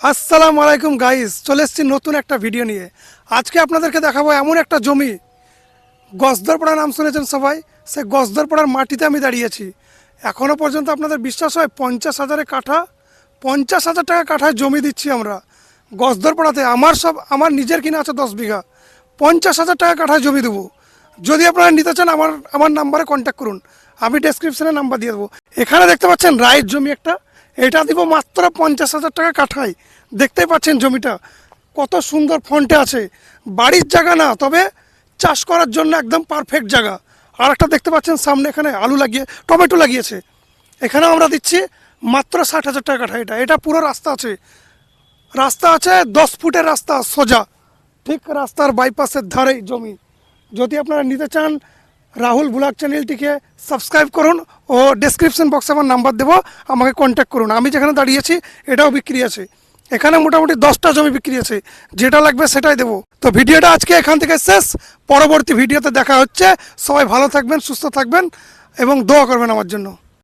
আসসালামু আলাইকুম গাইস, চলে এসেছি নতুন একটা ভিডিও নিয়ে। আজকে আপনাদেরকে দেখাবো এমন একটা জমি, গজদরপাড়া নাম শুনেছেন সবাই। সে গজদরপাড়ার মাটিতে আমি দাঁড়িয়েছি। এখনও পর্যন্ত আপনাদের বিশ্বাস হয় 50,000 কাঠা, 50,000 টাকা কাঠায় জমি দিচ্ছি আমরা গজদরপাড়াতে। আমার নিজের কিনা আছে 10 বিঘা, 50,000 টাকা কাঠায় জমি দেবো। যদি আপনারা নিতে চান আমার নাম্বারে কন্ট্যাক্ট করুন, আমি ডেসক্রিপশনে নাম্বার দিয়ে দেবো। এখানে দেখতে পাচ্ছেন রাইট জমি একটা, এটা দিব মাত্র 50,000 টাকা কাঠায়। দেখতেই পাচ্ছেন জমিটা কত সুন্দর ফন্টে আছে। বাড়ির জায়গা না, তবে চাষ করার জন্য একদম পারফেক্ট জায়গা। আর একটা দেখতে পাচ্ছেন সামনে, এখানে আলু লাগিয়ে টমেটো লাগিয়েছে। এখানে আমরা দিচ্ছি মাত্র 60,000 টাকা কাঠা। এটা পুরো রাস্তা আছে 10 ফুটের রাস্তা সোজা, ঠিক রাস্তার বাইপাসের ধারেই জমি। যদি আপনারা নিতে চান, রাহুল ব্লগ চ্যানেলটিকে সাবস্ক্রাইব করুন ও ডেসক্রিপশন বক্সে আমার নাম্বার দেবো, আমাকে কন্ট্যাক্ট করুন। আমি যেখানে দাঁড়িয়েছি এটাও বিক্রি আছে। এখানে মোটামুটি 10টা জমি বিক্রি আছে, যেটা লাগবে সেটাই দেবো। তো ভিডিওটা আজকে এখান থেকে শেষ, পরবর্তী ভিডিওতে দেখা হচ্ছে। সবাই ভালো থাকবেন, সুস্থ থাকবেন এবং দোয়া করবেন আমার জন্য।